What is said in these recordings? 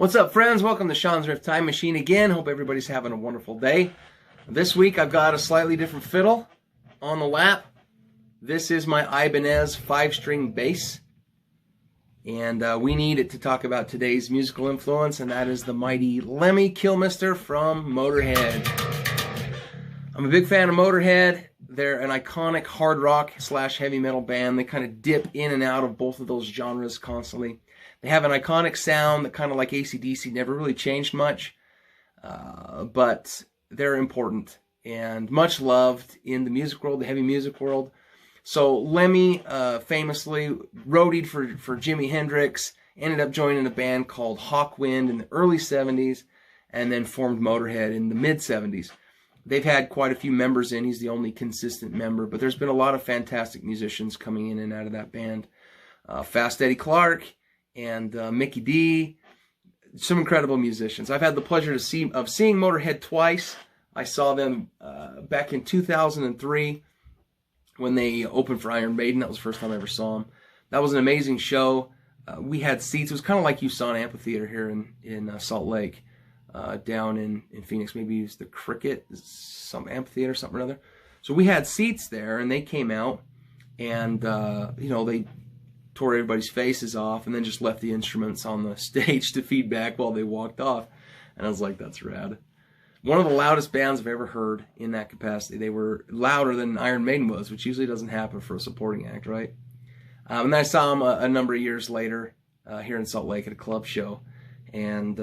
What's up, friends? Welcome to Shawn's Riff Time Machine again. Hope everybody's having a wonderful day. This week I've got a slightly different fiddle on the lap. This is my Ibanez 5-string bass. And we need it to talk about today's musical influence, and that is the mighty Lemmy Kilmister from Motorhead. I'm a big fan of Motorhead. They're an iconic hard rock / heavy metal band. They kind of dip in and out of both of those genres constantly. They have an iconic sound that kind of like AC/DC never really changed much, but they're important and much loved in the music world, the heavy music world. So Lemmy famously roadied for Jimi Hendrix, ended up joining a band called Hawkwind in the early 70s, and then formed Motorhead in the mid-70s. They've had quite a few members in. He's the only consistent member, but there's been a lot of fantastic musicians coming in and out of that band. Fast Eddie Clarke and Mickey D, some incredible musicians. I've had the pleasure of seeing Motorhead twice. I saw them back in 2003 when they opened for Iron Maiden. That was the first time I ever saw them. That was an amazing show. We had seats. It was kind of like you saw an amphitheater here in Salt Lake. Down in Phoenix, maybe it was the Cricket, some amphitheater, something or other. So we had seats there, and they came out, and they tore everybody's faces off, and then just left the instruments on the stage to feedback while they walked off. And I was like, that's rad. One of the loudest bands I've ever heard in that capacity. They were louder than Iron Maiden was, which usually doesn't happen for a supporting act, right? And then I saw them a number of years later here in Salt Lake at a club show. And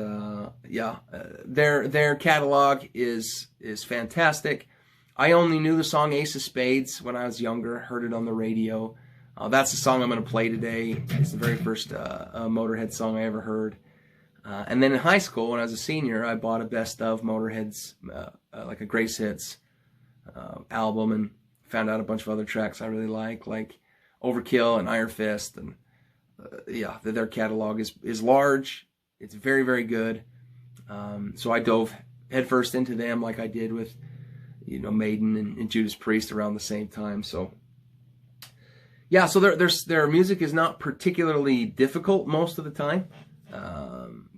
their catalog is fantastic. I only knew the song Ace of Spades when I was younger, heard it on the radio. That's the song I'm going to play today. It's the very first Motorhead song I ever heard. And then in high school, when I was a senior, I bought a best of Motorhead's, like a Grace Hits album, and found out a bunch of other tracks I really like Overkill and Iron Fist. And their catalog is large. It's very, very good. So I dove headfirst into them like I did with, Maiden and Judas Priest around the same time. So, yeah, so their music is not particularly difficult most of the time,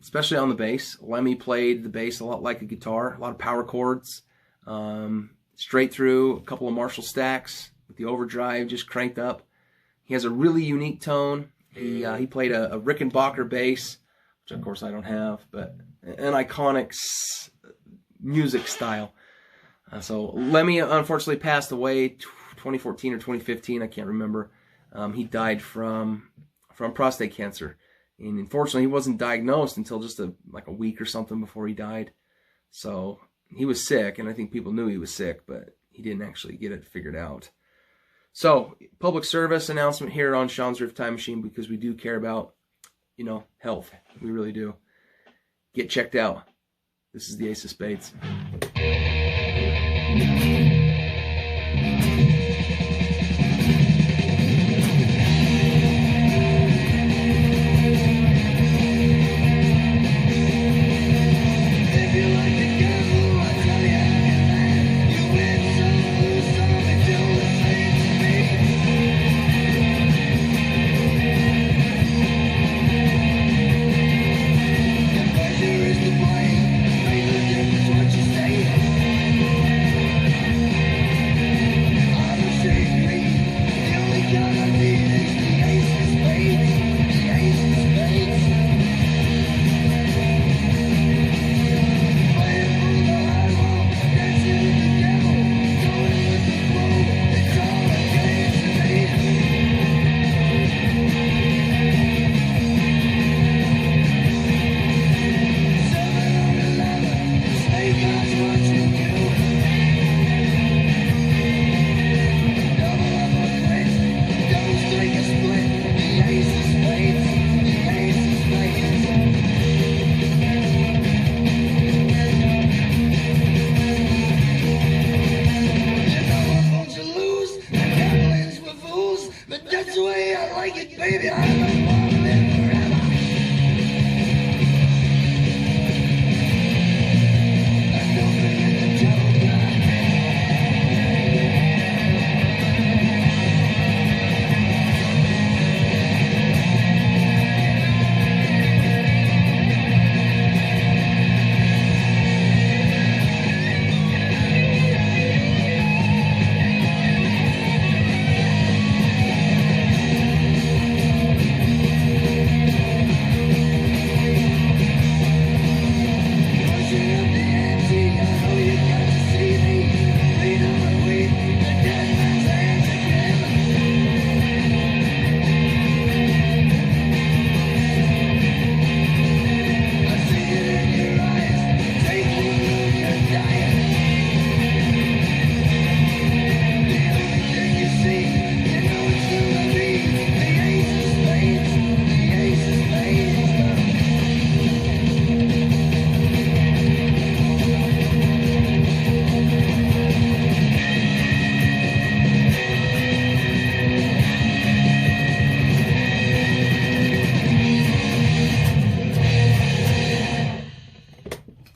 especially on the bass. Lemmy played the bass a lot like a guitar, a lot of power chords, straight through, a couple of Marshall stacks with the overdrive just cranked up. He has a really unique tone. He played a Rickenbacker bass, which of course I don't have, but an iconic music style. So Lemmy unfortunately passed away 2014 or 2015, I can't remember. He died from prostate cancer, and unfortunately he wasn't diagnosed until just a week or something before he died. So he was sick, and I think people knew he was sick, but he didn't actually get it figured out. So public service announcement here on Shawn's Riff Time Machine, because we do care about health. We really do. Get checked out. This is the Ace of Spades.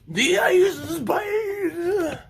The Ace of Spades.